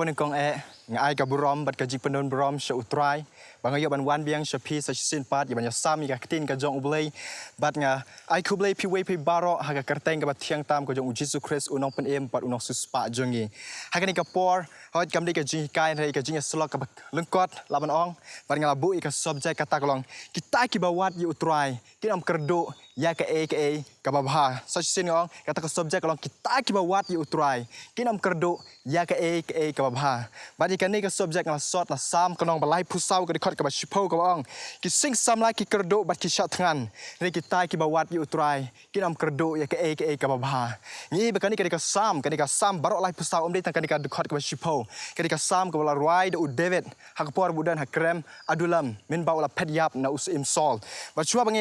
วันกองง่ายกับบรอมบัดกะจิปนนบรอมเชอุตรายบางอย่างบันวันเบียงเชพีสัชสินปาดอย่าบันยาซ้ำมีกะตินกะจงอุบเลยบัดงาไอคุบเลยพิเวพิบารอหากะกระเตงกับบัดเทียงตามกะจงอุจิสุคริสอุนองเป็นปัดอุนองสุสปะจงยีหากะนี่กะปอร์หอยกำดีกะจิงกายอะไรกะจิงสลอกกับลึงกอดลาบันองบัดงาลาบุอีกะ subject กะตากลองกิตากิบาวาดอยู่อุตรายกินอมกระดูยากะเกะบาบาสัชสินองกะตากะ subject กลองกิตากิบาวาดอยู่อุตรายกินอมกระดูยากะกะบาบาบัดอีกะนี่กะ subject งาสอดละซ้ำกะนองบะไลผู้เศร้ากะดิคอดกะบะชิโพกะองกิสิ่งซ้ำลายกิกระดูบัดกิชัดงันเรกิตากิบาวาดอยู่อุตรายกินอมกระดูยากะกะบาบานี่บะกะนี่กะดิกะซ้ำกะดิกะซ้ำบารอไลผู้เศร้าอมได้ตังกะดิกะดิคอดกะบะชิโพกะดิกะซ้ำกะบะลารายดูเดวิดฮักปอร์บุดันฮักเกรมอะดุลัมมินบาวละเพดยับนาอุสอิมซอลบัดชัวบาง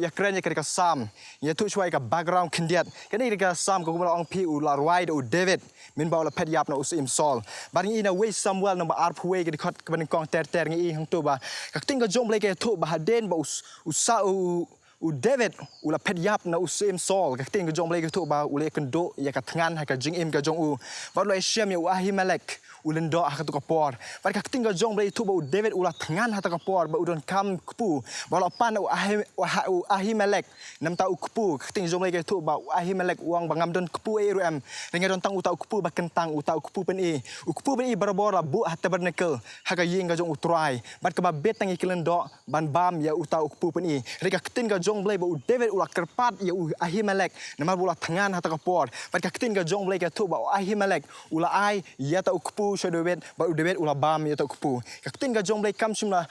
ยากเกรนยากะดิกะซ้ำยาทุช่วยกับ background คินเดียดกะนี่ดิกะซ้ำกะบะลองพี่อุลารายดูเดวิดมินบาวละเพดยับนาอุสอิมซอลบัดนี้นะเวซัมเวลนะบะอาร์พเวกะดิคอดกะบันกองเตอร์งี้ฮังตัวบะกะติงกะจงเบลกะทุบะฮะเดนบะอุซาอุเดวิดอุลาเพดยับนาอุสอิมซอลกะติงกะจงเบลกะทุบะอุเลกันโดยากะทงานให้กะจิงอิมกะจงอูบัดลอยเชียมยาอาฮิเมเลกอุลันโดฮักตุกะปอร์บัดกะติงกะจงเบลทุบะอุเดวิดอุลาทงานฮัตกะปอร์บะอุดอนคัมกปูบะลอปันอุอาฮิเมเลกนำตาอุกปูกะติงจงเบลกะทุบะอาฮิเมเลกวางบะงามดอนกปูเอรูเอ็มเรงะดอนตังอุตาอุกปูบะกันตังอุตาอุกปูเป็นอุกปูเป็นบะบอระบุฮัตเตเบอร์เนเกิลฮักะยิงกะจงอุตรายบัดกะบะเบตังอีกลันโดบันบามยาอุตาอุกปูเป็นเรกะติงกะจงเบลบะอุเดวิดอุลาเกรปัดยาอุอาฮิเมเลกนำมาบุลาทงานฮัตกะปอร์บัดกะติงกะจงเบลกะทุบะอาฮิเมเลกอุลาไอยาตาอุกปูชเดวิดอุเดวิดอุลาบามยาตะกุปูกะตินกะจงเบลคัมชิมละ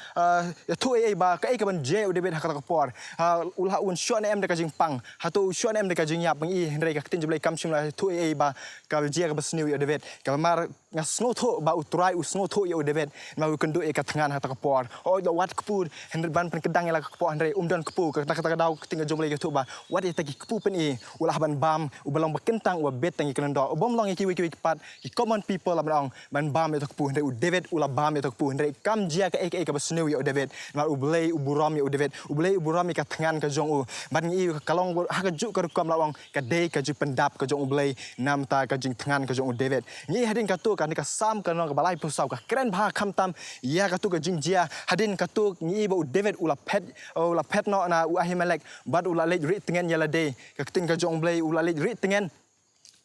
ยาทุบะกะกะบันเจอุเดวิดฮักตะกะปอร์อุลาอุนชวนเอ็มเดกะจิงปังฮะตุชวนเอ็มเดกะจิงยับบังเรกะตินจเบลคัมชิมละทุบะกะเจกะบะสนิวอุเดวิดกะมางะสโนโทบะอุตรายอุสโนโทยอุเดวิดมาอุกันดูเอกะทงานฮัตกะปอร์โอดวัดกปูเห็นบันเป็นกะดังละกะปอร์เรดอนกปูกะตะกะดาวติงกะจงเบลกะทุบะวัดเอตะกิกปูเป็นอุลาบันบามอุบลองบะกินตังอุเบตังอีกลันดออบอมลองอีกิวิปัดอีคอมมอนพีเพิลละบันบันบามยาตะกปูเรอุเดวิดอุลาบามยาตะกปูเรกัมเจียกะกะบะสนิวอุเดวิดมาอุเบลอุบุรอมยาอุเดวิดอุเบลอุบุรอมกะทงานกะจงอุบัดนี้กะลองฮักะจุกะรุกอมละองกะเดกะจิปันดับกะจงอุเบลนำตากะจิงทงานกะจงอุเดวิดนี่หะดินกะตุกะนี่กะซ้ำกะนองกะบะไลผู้สาวกะเกรนพาคำตามยากะตุกะจิงเจียหะดินกะตุกนี่บะอุเดวิดอุลาเพดเนาะนะอุอาฮิเมเลกบัดอุลาเลริตงนยาละเดกะติงกะจงอุเบลอุลาเลริตงน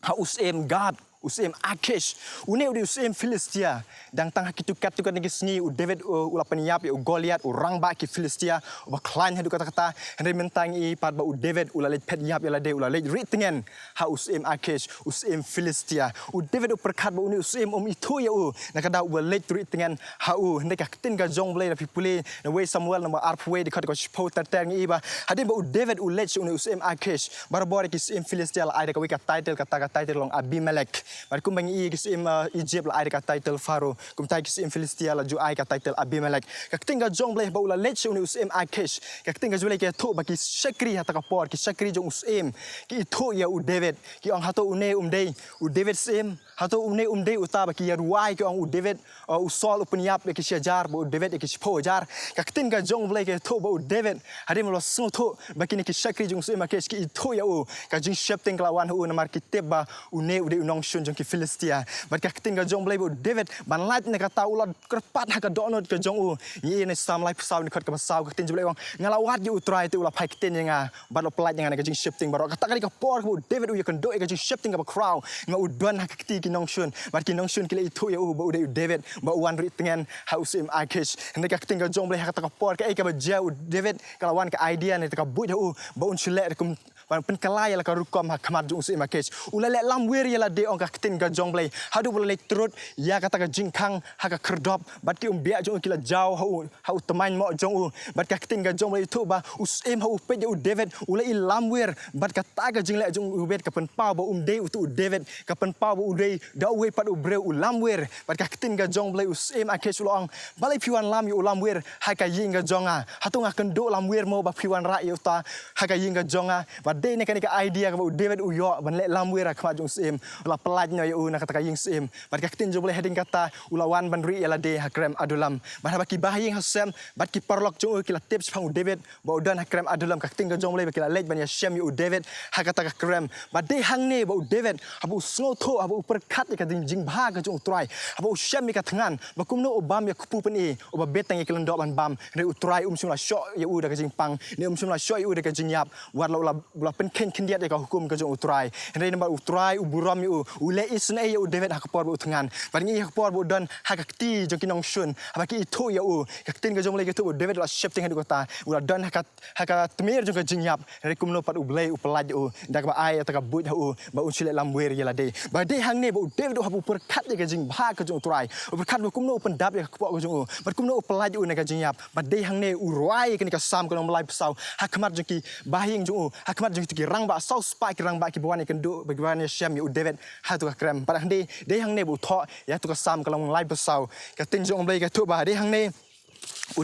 ฮาอุสเอมกาดอุสเอมอาคิชอุเนอุดิอุสเอมฟิลิสเตียดังตังฮักตุกัตตุกันนิกสนีอุเดวิดอุลาปนิยาปิอุกอลิอัตอุรังบากิฟิลิสเตียอุบะคลานให้ดูกะตะเฮนเรมันตังอีปัดบะอุเดวิดอุลาเลเพดยาบยาละเดอุลาเลริตงนฮาอุสเอมอาคิชอุสเอมฟิลิสเตียอุเดวิดอุประคัดบะอุนิอุสเอมอิทุยาอุนะกะดาอุเลริตงนฮาอุเนกะตินกะจงเบลนะพิปุเลนะเวซัมเวลนะมาอาร์พเวดิคอดกะชิโพตะแตงอีบะหะดินบะอุเดวิดอุเลชอุนิอุสเอมอาคิชบาระบอริกิสเอมฟิลิสเตียละไอดะกะเวกะไตเติลกะตะกะไตเติลลองอาบิเมเลกบัดคุมบังอีkisim Egypt la ai ka title Pharaoh kum tai kisim Philistia la ju ai ka title Abimelech ka tinga jong bleh ba ula lech uni usem Akish ka tinga jule ke tho ba ki Shakri hata ka por ki Shakri jong usem ki tho ya u David ki ong hato une umdei u David sem hato une umdei uta ba ki ruai ki ong u David u Saul upniap ki Shajar ba u David ki Phojar ka tinga jong bleh ke tho ba u David hadim lo so tho ba ki ni ki Shakri jong usem Akish ki tho ya u ka jing shepting klawan hu na mar ki teba une u de unong shun jong ki Philistiaบัดกะติงกะจงเบลบ่เดวิดบันไลน์ในกะตาอุลากระปัดหากะดอนกะจงอูยีในซามไลฟ์ซาวในคอดกะซาวกะติงจเบลงงะลาวัดอยู่อุตรายติอุลาไผกะตินยังอ่ะบัดอปลายยังอ่ะกะจิงชิฟติ้งบัดกะตะกะกะปอร์บ่เดวิดอูยะกันโดกะจิงชิฟติ้งกะคราวงะอุดวนหากะติกินองชุนบัดกินองชุนกิเลทุยอูบ่เดวิดบ่วันริตงนฮาอุซิมอาคิชในกะติงกะจงเบลหากะตะกะปอร์กะกะบะเจอูเดวิดกะลาวันกะไอเดียในตะกะบุยอูบ่อุนชิเลกุมวันเป็นกะลายละกะรุกอมหากะมัดจงอุซิมอาคิชอุละละลัมเวรีละเดองกะติงกะจงเบลฮาดูบ่เลตรุดยากะตะกะจิงคังหากะครดอบบัดกิอุมเบียจงกิละจาวเฮาตะมันเหมาะจงอูบัดกะติงกะจงเบลทุบะอุสเอมเฮาเปยอูเดวิดอุละอิลัมเวรบัดกะตากะจิงละจงอูเวดกะเปิ้นเป้าบ่อุมเดอุตุเดวิดกะเปิ้นเป้าบ่อุเดดาเวปัดอุเบรอุลัมเวรบัดกะติงกะจงเบลอุสเอมอาเคชุลองบัดเลยพิวันลัมอยู่ลัมเวรหากะยิงกะจงอ่ะหาตุงะกันโดลัมเวรโมบะพิวันระอยู่ตาหากะยิงกะจงอ่ะบัด badai ni kan ka idea ka David uyo ban le lam wira khma jung sim ula pelaj no yu na kata ka ying sim bat ka tin jo boleh heading kata ulawan ban ri ela de hakrem adulam ban ba ki bahing hasem bat ki parlok jung ki la tips phang David ba udan hakrem adulam ka tin ka jong boleh ba ki la lej ban ya shem yu David ha kata ka krem badai hang ne ba David habu sngo tho habu perkat ka jing bha ka jung utrai habu shem ka thangan ba kumno obam ya kupu pen e oba betang ya kelendok ban bam re utrai sum la sho ya u da ka jing pang ne sum la sho yu da ka jing yap wat la pen ken kendiat ka hukum ka jong utrai re number utrai uburam yu ule isne yu David hakapor bu thangan ban ngi hakapor bu don hakakti jong kinong shun habaki itu ya katin ka jong le ka tu David la shifting hadu kata ula don haka tmir jong ka jing yap re kumno pat ublei upelaj da ka ai ta ka buj ba chile lam wer ya la de ba de hang ne bu David habu perkat ka jing bha ka jong utrai perkat bu kumno pen dap ya kapor ka jong ba kumno upelaj na ka jing yap ba de hang ne urai ka ni ka sam ka melai pesau hakmat jong ki bahing jong hakmat jong ki rang ba sau spa ki rang ba ki bawan kan du bagian Shem yu David ha tu ka krem pada handi de hang ne bu tho ya tu ka sam ka long lai pesau ka tin jong blai ka tu ba de hang ne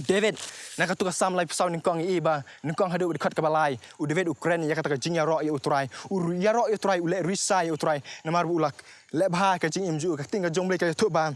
David na ka tu ka sam lai pesau ning kong i ba ning kong hadu dekat ka balai David Ukraine ya kata ka jing ya ro ya utrai ya ro ya utrai ule risa ya utrai namar bu ulak le bha ka jing imju ka tin ka jong blai ka tu ba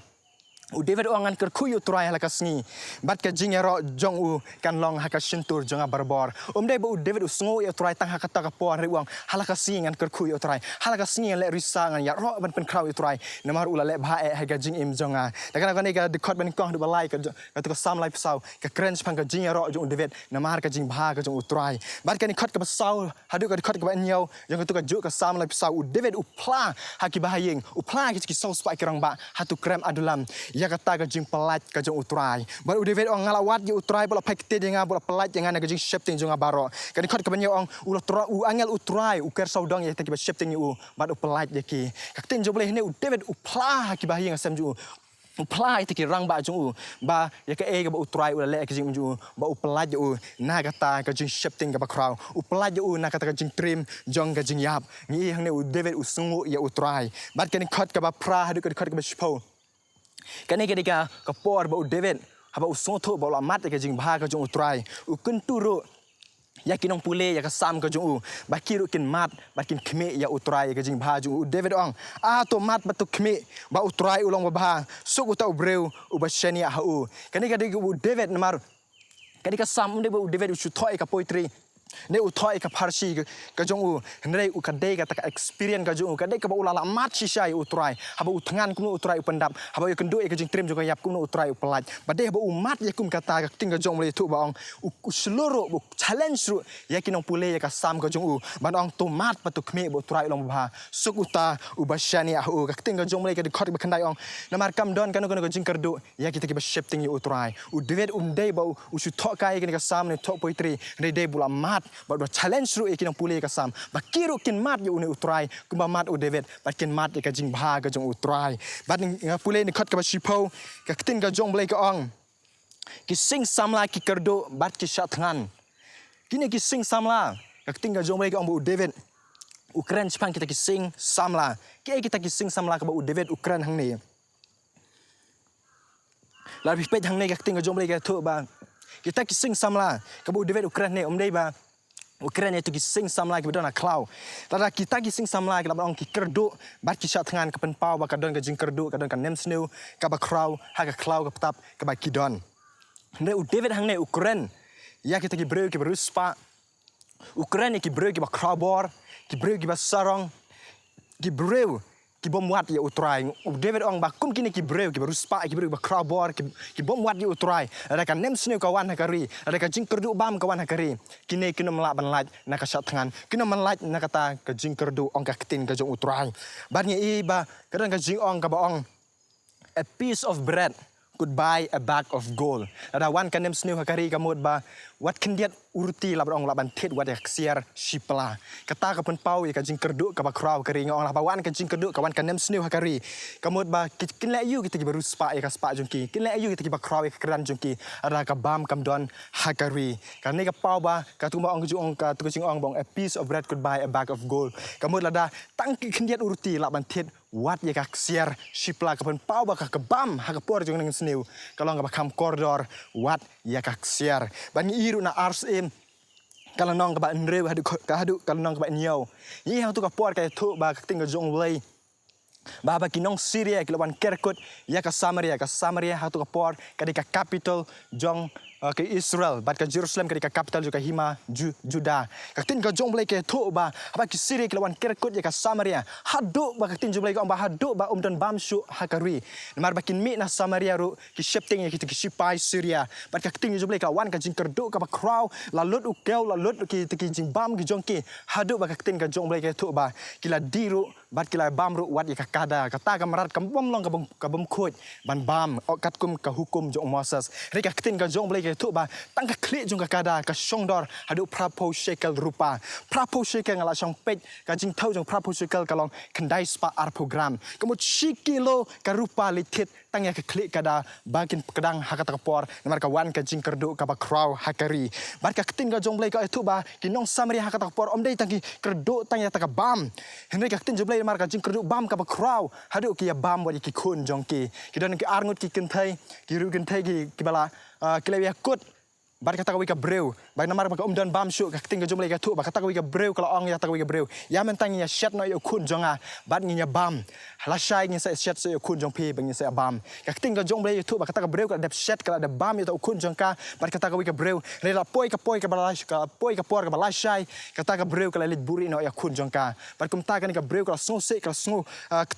David angan kerkuyu turai halaka sngi bat ka jingero jong kan long haka shintur jonga barbor dai bu David sngo ya turai tang haka ta ka por ri wang halaka singan kerkuyu turai halaka sngi le risangan ya ro ban pen kraw turai namar ula le bha haka jing im jonga dakan ka ka dekot ban kong du balai ka tu ka sam lai pesau ka cringe pang ka jingero jong David namar ka jing bha ka jong turai bat ka ni khot ka pesau hadu ka khot ka ban nyau jong tu ka ju ka sam lai pesau David upla haki bahayeng upla ki sau spai kerang ba hatu krem adulam ya kata ka jing pelaj ka jong utrai baru David ong ngalawat ye utrai bola pekte dengan bola pelaj dengan ka jing shifting jong baro kan khot ka banyo ong ulo angel utrai uker saudang ye ta ki shifting yu bad pelaj ye ki ka tin jo boleh ne David upla ki bahing asam ju upla ite ki rang ba jong ba ya ka e ka ba utrai ula le ka jing ju ba upelaj yu na kata ka jing shifting ka ba kraw upelaj yu na kata ka jing trim jong ka jing yap ngi hang ne David usungu ye utrai bad kan khot ka ba pra hadu ka khot ka ba shpo kani ketika kapor ba David haba usong tho ba mat ka jing bha ka jong utrai ukun turu yakinong pule ya ka sam ka jong ba kiru kin mat ba kin khme ya utrai ka jing bha jong David ong to mat ba tu khme ba utrai ulong ba bha suk uta ubreu ba shania ha kani ketika David namar kani ka sam ba David ushu thoi ka poetry ne uthoi ka pharsi ka jong ne u ka de ka ta experience ka jong ka de ka ba ulala mat si sai utrai haba uthangan kum utrai upandap haba yo kendu ka jing trim jo ka yap kum utrai upelaj ba de haba umat ya kum kata ka ting ka jong le tu ba ong seluruh bu challenge ru ya kinong pule ya ka sam ka jong ban ong to mat pa tu khme bu utrai long ba suk uta u ba shani ka ting ka jong le ka de khot ba khandai ong namar kam don ka no ka jing kardu ya kita ki ba shifting yu utrai David de ba u su tho kai ka sam ne tho poetry ne de bula mat ba do challenge ru ikin pule ka sam ba kiru kin mat yu ne utrai kumba mat David ba kin mat ka jing bha ka jong utrai ba pule ni khat ka ba shipo ka tin ka jong blai ka ong ki sing samla ki kardo bat ki shat ngan kini ki sing samla ka tin ka jong blai ka ong David Ukraine chpang kita ki sing samla kita ki sing samla ka ba David Ukraine hang ne la bi pet hang ne ka tin ka jong blai ka thu ba kita ki sing samla ka ba David Ukraine ne dei ba Ukraine itu kising samla ki bedona klau tada kita kising samla ki labang ki kerdu bat ki shat ngan ka pen pau ba ka don ka jing kerdu ka don ka nem snew ka ba krau ha ka klau ka patap ka ba ki don ne David hang ne Ukraine ya kita ki breu ki beruspa Ukraine ki breu ki ba krau bor ki breu ki ba sarong ki breu ki bom wat ya utrai David ong ba kum kini ki breu ki beruspa ki breu ba krau bor ki bom wat ya utrai ada ka nem snew ka wan hakari ada ka jing kerdu bam ka wan hakari kini kena melak banlaj na ka shat tangan kena melaj na kata ka jing kerdu ong ka ketin ka jong utrai barnya i ba kadang ka jing ong ka ba ong a piece of bread could buy a bag of gold ada wan ka nem snew hakari ka mod ba wat kendiat urti labang laban tet wat ya siar shipla kata ka pen pau ya ka jing kerdu ka ba kraw kari ngong la wan ka jing kerdu ka wan ka nem snew hakari ka mod ba kin la yu kita ki baru spa ya ka spa jungki kin la yu kita ki ba kraw ya ka kran jungki ada ka bam kam don hakari ka ne ka pau ba ka tu ma ong ju ong ka tu jing ong bong a piece of bread could buy a bag of gold ka mod la da tang ki kendiat urti laban tet wat ya ka siar shipla ka pen pau ba ka bam ha ka por jung nang snew kalau ka ba kam koridor wat ya ka siar ban iru na RSM kalau nong kebat nreu hadu kalau nong kebat nyau yi hang tu kapor kai thu ba ting ka jong lei ba kinong Syria kilawan Kerkut ya ka Samaria hatu kapor kadika capital jong ke Israel bat ka Jerusalem kadika capital juga hima Juda katin ka jong blai ke thu ba ki Syria kilawan Kerkut ya ka Samaria hadu ba katin jong blai ka ba hadu ba dan bamsu hakari mar bakin mi na Samaria ru ki shepting ya ki sipai Syria bat ka katin jong blai ka wan ka jing kerdu ka ba crowd lalut ukeu lalut ki jing bam ki jong ki hadu ba katin ka jong blai ke thu ba kila diru bat kila bam ru wat ya ka kada kata ka marat ka bom long ka bom khoj ban bam kat kum ka hukum jong Moses reka katin ka jong blai ke tu ba tang ka klik jong ka kada ka shongdor hadu prapo shekel rupa prapo shekel ngala shong pet ka jing thau jong prapo shekel ka long kendai spa ar program kemo kilo ka rupa litit tang ya ka klik kada bakin kedang hakata ka por namar ka wan ka jing kerdu ka ba kraw hakari bar ka katin ka jong blai ka tu ba kinong Samaria hakata ka por om dei tang ki kerdu tang ya ta ka bam henry ka katin jong blai mar ka jing kerdu bam ka ba kraw hadu ki ya bam wa ki kun jong ki don ki arngut ki kenthai ki ru kenthai ki bala kilawia kut bar kata ka breu bar namar ka dan bam shu ka ting ka jumlai ka tu ba kata ka breu kalau ong ya ta ka breu ya mentang ya shet no yo kun jonga bar nginya bam la shai ngi sa shet so yo kun jong pi bang sa bam ka ting ka jumlai tu ba kata ka breu ka dep shet ka da bam yo ta kun jong ka bar kata ka breu le la poi ka bala ka poi ka por ka bala shai kata ka breu ka lit buri no ya kun jong ka bar kum ta ka ni ka breu ka so se ka sngu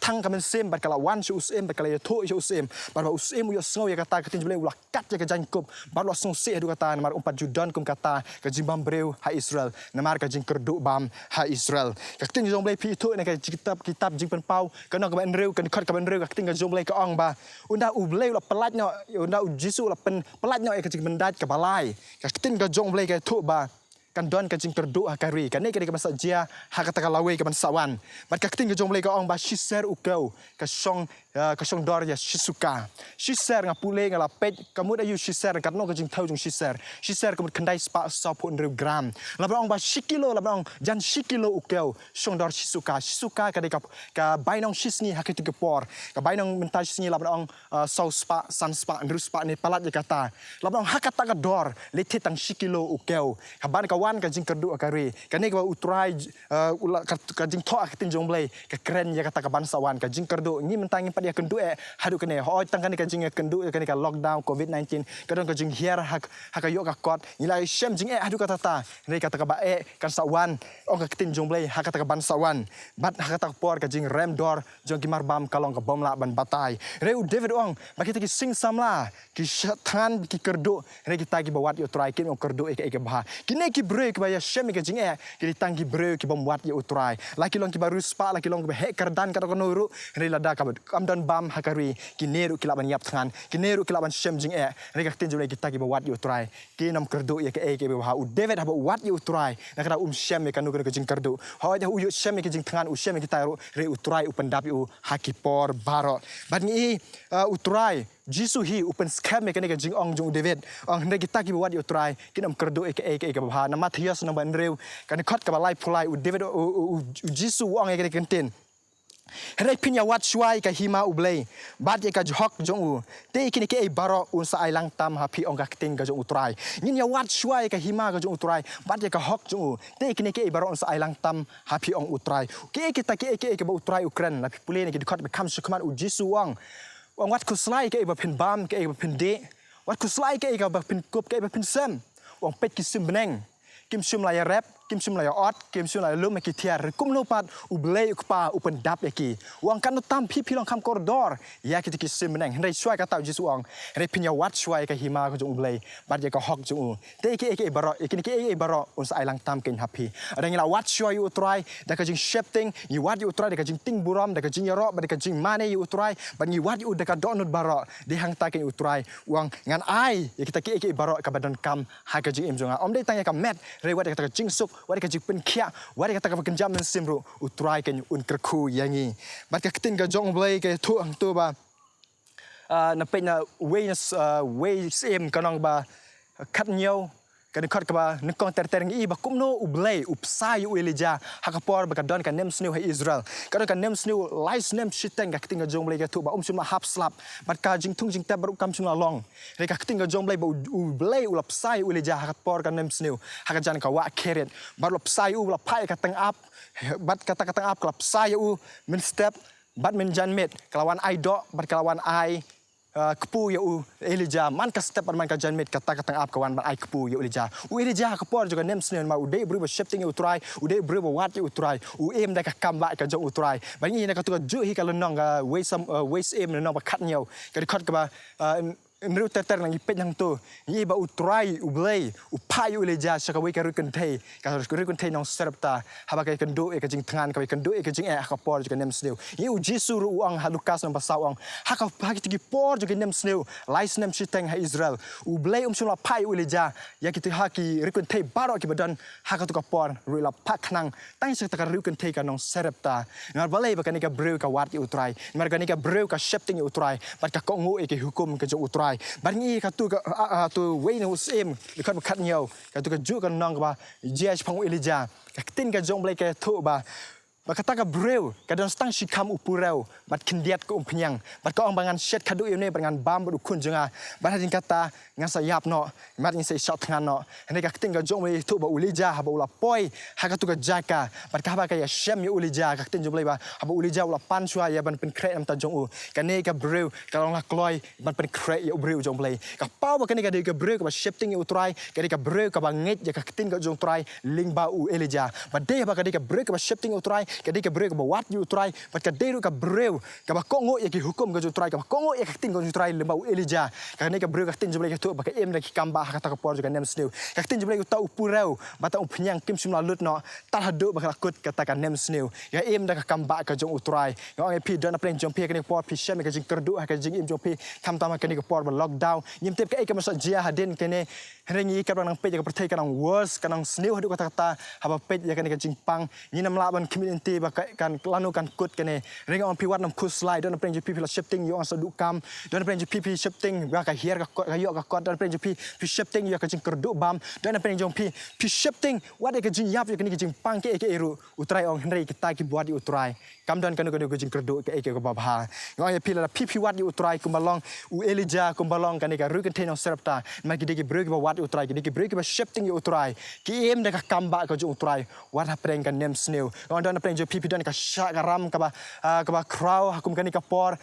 thang ka men sem bar ka la wan shu usem bar ka la to yo usem bar ba usem yo sngu ya kata ka ting jumlai la kat ya ka jan kup bar lo so se du kata namar umpat judan kum kata ka jimbam breu ha Israel namar ka jing kerdu bam ha Israel ka ting jong blai pi tu na ka kitab jing pen pau ka no ka ban reu ka khot ka ban reu ka ting ka jong blai ka ong ba unda u blai la pelat no unda u jisu la pen pelat no ka jing mendat ka balai ka ting ka jong blai ka tu ba kan don ka jing kerdu hakari kan ne ka masa jia ha kata ka lawe ka ban sawan bat ka ting ka jong blai ka ong ba shiser u kau ka song dor ya shisuka shiser nga pule nga la pet kamu da yu shiser ka no ka jing thau jong shiser kamu kendai spa sa pun reu gram la bang ba shikilo la bang jan shikilo u kau song dor shisuka ka de ka bainong shisni hakati ke por ka bainong mentai shisni la bang sau spa san spa ndru spa ni palat ya kata la bang hakata ka dor letit tang shikilo u kau ka ban ka wan ka jing kerdu akari ka ne ka utrai ka jing tho akatin jong blai ka keren ya kata ka ban sawan ka jing kerdu ni mentang ya kendu hadu kene hoi tangkan ka jing kendu ka lockdown covid-19 kadon ka jing hier hak yo ka kot nilai shem jing hadu kata ta nei kata ka ba kan sawan ong ka tin jong blai hak kata ka ban sawan bat hak kata por ka jing rem dor jong ki mar bam kalong ka bom la ban batai reu David ong ba kita ki sing samla ki tan ki kerdu nei kita ki bawat yo try ki ong kerdu ke bah ki nei ki break ba ya shem ka jing ki tangi break ki bom wat yo try laki long ki baru spa laki long he kerdan ka no ru nei lada ka dan bam hakari kineru kilaban yap tangan kineru kilaban shem jing reka tin jule kita ki bawat yu try ki nam kerdu ya ke ba u David haba wat yu try na kada shem ka nu ka jing kerdu ho da u yu shem ki jing tangan u shem ki taru re u try u pendap u hakipor barot bat ni u try Jisu hi upen scam ka jing ong jung David ong hne kita ki bawat yu try ki nam kerdu ke ba na Matius na ban reu kan khot ka balai pulai u David u Jisu ong ke kentin Hei pinya wat shuai ka hima ublei bat ye ka jhok jong u te kini ke baro un sa ai lang tam ha pi ong ka ting ka jong utrai nin ya wat shuai ka hima ka jong utrai bat ye ka hok jong u te kini ke baro un sa ai lang tam ha pi ong utrai ke kita ke ba utrai ukran la pi pule ni ki khot be kham su khaman u jisu wang wat ku slai ke ba pin bam ke ba pin de wat ku slai ke ba pin kup ke ba pin sem wang pet ki sim beneng kim sum la ya rap kim sum la ya ot kim sum la lu me ki tiar kum lu pat u blei ukpa u pen dap ki wang kan tam pi long kam koridor ya ki ki sim neng hendai swai ka tau jisu wang re pinya wat swai ka hima ko jong blei bat ya ka hok jong te ke baro ke baro un sa lang tam ken happy ada ngila wat swai u try da ka jing shifting ni wat u try da ka jing ting buram da ka jing yaro ba da ka jing mane u try ba ni wat u da ka donut baro de hang ta ken u try wang ngan ai ya kita ke baro ka badan kam ha ka jing im jonga om dei tanya ka met re wat ka jing suk wadi ka jipin kia wadi ka taka kenjam men simru utrai kan un kerku yangi bat ka tin ka jong blai ka tu ang tu ba na pe na way sim kanong ba khat nhau kan khot ka ne kong ter ngi ba kumno ublei upsai u Elijah hakapor ba kadon kan nem sniu hai Israel kadon kan nem sniu lais nem shiteng ka tinga jong blei ka tu ba sum hap slap bat ka jing tung jing te baru kam sum long re ka tinga jong blei ba ublei u lapsai u Elijah hakapor kan nem sniu hakajan ka wa keret ba lapsai u la pai ka teng up bat kata teng up lapsai u min step bat min janmet kelawan ai do bat kelawan ai kepu ya Elijah man ka step man ka janmet kata teng up kawan bat ai kepu ya Elijah kapor juga nem snen ma udai bru ba shifting ya utrai udai bru ba wat ya utrai em da ka kamba ka jong utrai bangi na ka tu ka ju hi ka lenong ka waste em lenong ba khat nyau ka khot ka ba Menurut teter nang ipet yang tu, ni ba utrai ublei upai Elijah sakawi ka rukun thei ka rukun thei nong serpta haba ka kendu e ka jing tangan ka kendu e ka jing ka por juga nem sneu ni u Jesu ru ang Lukas nang pasawang haka haki tigi por juga nem sneu lais nem siteng ha Israel ublei sula pai Elijah ya kita haki rukun thei baro ki badan haka tu ka por ru la pak nang tang se ta ka rukun thei ka nong serpta ngar balai ba ka ni ka breu ka wat utrai mar ka ni ka breu ka shifting utrai bat ka kongu e ki hukum ka jong utrai Barngi katu ka tu wei no sem dekat kat nyau katu ka ju kan nang ba jes phang Elijah ka tin ka jong blai ka thu ba kata ka breu ka dan stang shikam upurau bat kendiat ko umpenyang bat ka ong bangan shet kadu ne bangan bam bu kun jenga bat hadin kata ngan sayap no mat ni sai shot ngan no ne ka tin ka jong blai thu ba Elijah ha ba ula poi ha ka tu ka jaka bat ka ba ka ya shem ya Elijah ka tin jong blai ba ha ba Elijah ula pan shwa ya ban pen kre am ta jong u ka ne ka breu ka long la kloi ban pen kre ya breu jong blai ka pau ba ka ne ka de ka breu ka ba shifting ya utrai ka de ka breu ka ba nget ya ka tin ka jong trai ling ba u Elijah ba de ba ka de ka breu ka ba shifting utrai kadi ka breu ka wat yu try pat ka deru ka breu ka ba kongo ya ki hukum ka ju try ka ba kongo ya ka tin ka ju try lemba Elijah ka ne ka breu ka tin ju ka tu ba ka em na ki kamba ka ta ka por ju ka nem sneu ka tin ju ta upurau ba ta upnyang kim sim la lut no ta hadu ba ka kut ka ta ka nem sneu ya em da ka kamba ka jong utrai ya ong pi don na plen jong pi ka ni por pi shem ka jing kerdu ka jing im jong pi kam ta ma ka ni ka por ba lockdown nyim tep ka e ka ma sa jia hadin ke ne rengi ka nang pe ka perthai ka nang worse ka nang sneu hadu ka ta ha ba pe ya ka ni ka jing pang ni nam la ban community ba kan lanu kan kut kene ring on pi wat nam kus slide don pren pi la shifting yo on sadu kam don pren pi shifting ba ka hier ka yo ka kot don pren pi shifting yo ka jing kerdu bam don pren jong pi shifting wat ka jing yap yo ka ni jing pang ke eru utrai ong hendrai kita ki buat di utrai kam don kan ka jing kerdu ke ka babha ngoi pi la pi wat di utrai kumbalong u Elijah kumbalong kan ka ru kan tenong serpta ma ki de ki breu ki wat utrai ki de ki breu ki ba shifting yo utrai ki em da ka kamba ka jong utrai wat ha pren kan nem sneu on don pren pi don ka syak ram ka ba crowd hakum kan ka por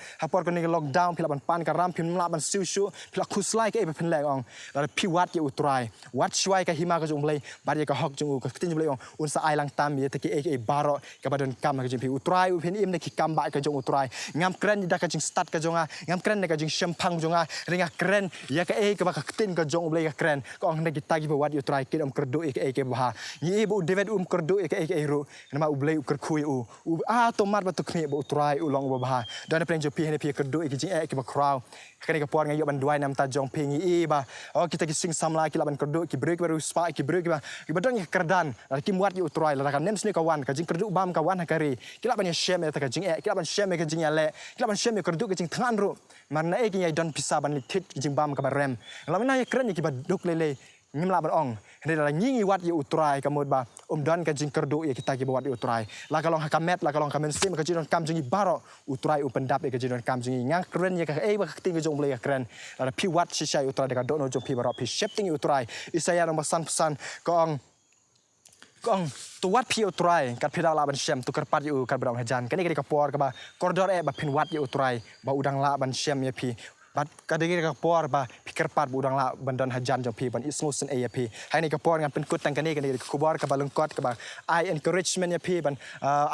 ka ni lockdown pila pan ka ram pin mla ban siu shu pila khuslai ka e pen lai ong la pi wat ye utrai wat shwai ka hima ka jong blai bar ye ka hok jong ka tin blai ong un sa ai lang tam ye te ki e baro ka ba don kam ka jing pi utrai u pen im ne ki kam ba ka jong utrai ngam kren da ka jing start ka jonga ngam kren ne ka jing shempang jonga ringa kren ya ka e ka ba ka tin ka jong blai ka kren ka ong ne ki tagi ba wat utrai ki om kerdu e ke ba ye bu David kerdu e ke ru nama u blai u kerkhui u tomat batu kni bu utrai ulong ba dan pren jo pi ne pi kerdu ki jing e ki ba crowd kan ka por ngai yo ban duai nam ta jong pingi i ba kita ki sing samla ki laban kerdu ki break baru spa ki break ba ki badang ki kerdan la ki muat yo utrai la kan nem sni kawan ka jing kerdu bam kawan ha kari ki laban ya shem ta ka jing e ki laban shem ka jing ya le ki laban shem kerdu ki jing thangan ru marna e ki ya don pisa ban lit ki jing bam ka ba rem la na ya kren ki ba duk lele ngim la ban ong ne la nyingi wat yo utrai ka mod ba don ka jing kerdu ya kita ki buat yo utrai la kalong ha kamet la kalong kamen sim ka jing kam jing baro utrai u pendap ka jing kam jing ngang kren ya ka e ba ting ka jong blai ka kren la pi wat si sai utrai ka do no jong pi baro pi shifting utrai isaya no pesan kong tu wat pi utrai kat pida la ban shem tu kerpat yu kat bram hajan kani ka por ka ba koridor e ba pin wat yu utrai ba udang la ban shem ya pi bat kadegi ka por ba pikir pat budang la bandan hajan jo pi ban ismusen AAP hai ni ka por ngan pen kut tang kani ka bor ka balung kot ka ba I encouragement ya pi ban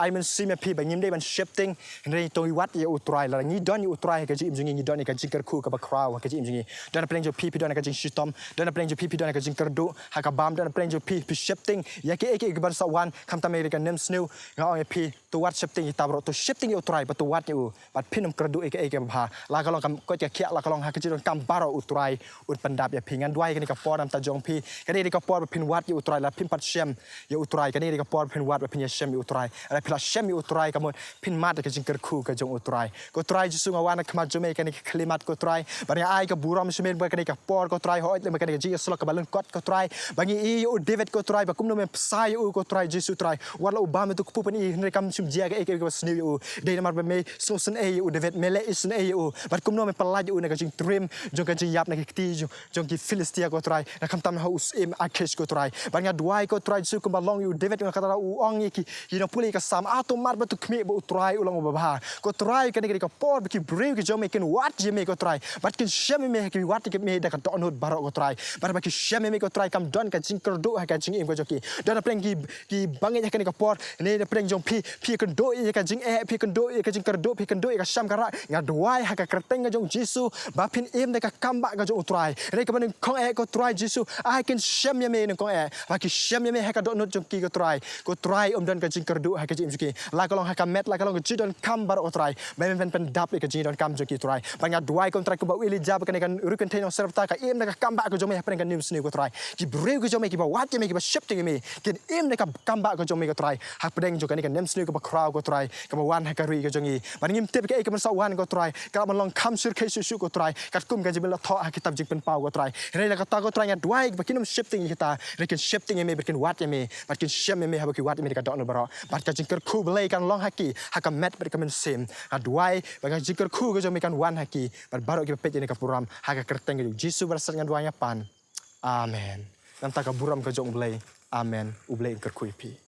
I men sim ya pi ban nyim dei ban shifting ni to wat ya utrai la ni don yu utrai ka jim jingi ni don ka jingker ku ka ba crowd ka jim jingi don pleng jo pi don ka jing shitom don pleng jo pi don ka jingker du ha ka bam don pleng jo pi shifting ya ke ka ban sawan kam ta America nem snew nga ya pi to wat shifting ta bro to shifting yu utrai ba to wat yu bat pinum kerdu ka ba la ka long kam ko ya la kalong ha kejidon kam baro utrai ut pendap ya pingan duai kani ka por nam ta jong pi kani ri ka por pin wat ya utrai la pin pat shem ya utrai kani ri ka por pin wat pin ya shem ya utrai ala pila shem ya utrai kamon pin mat ka jing kerku ka jong utrai ko utrai jisu ngawana kama jome kani klimat ko utrai bani ai ka buram semen ba kani ka por ko utrai hoit le kani ka ji slok ka balun kot ko utrai bangi i u david ko utrai ba kumno me sai u ko utrai jisu utrai wala obama tu ku pen i ne kam sum jia ka e ka sniu u de mar ba me so sen e u david mele is e u ba kumno me palaj u ne ka jing trim jong ka jing yap na ki ti jong ki philistia ko utrai na kam tam haus em akish ko utrai bangi duai ko utrai jisu ko balong u david ka kata u ong ki no puli ka sam ato mar ba tu kme ba utrai ulang ba ba ko utrai kani ka por ki brave ki jome ken wat je me ko utrai bat ken shame me ki wat ki me da ka donut baro ko utrai ba ki shame me ko utrai kam don ka jing kerdo ha ka jing em ko joki don preng ki bangi kani ka por ne preng jong pi ken do ka jing pi ken do ka jing kerdo pi ken do ka sham kara nga duai ha ka kerteng jong jisu ba pin em da ka kamba ka jong utrai re ka ban kong ko utrai jisu I can shame me ne kong ba ki shame me ha ka donut jong ki ko utrai don ka jing kerdo ha ka jing joki la ka long ha ka met la ka long ji don kam baro utrai ba men pen dap ka jing don kam joki utrai ba nga duai kontrak ko ba wili jab ka ne kan ruken ten serta ka em da ka kamba ka jong me ha preng ka news ni ko utrai ki brave ko jong me ki ba wat me ki ba shifting me ken em ne ka kamba ko jong me ko utrai ha preng jo ka ne kan news ni ko ba crowd ko utrai ka ba wan ha ka ri ko jong i ba ngim tep ka e ka man sa wan ko utrai ka man long kam sur ke su ko utrai ka kum ka jibel tho ha kitab jing pen pau ko utrai re la ka ta ko utrai nga duai ba kinum shifting kita re ken shifting me ba ken wat me ba ken shame me ha ba ki wat me ka don baro ba ka jing ker ku belai kan long haki ha ka met ba ka men sim ha duai ba ka jing ker ku ko jong me kan wan haki ba baro ki pet ni ka puram ha ka kerteng ki jisu bersat ngan duanya pan amen nam ta ka buram ka jong belai amen u belai ker ku pi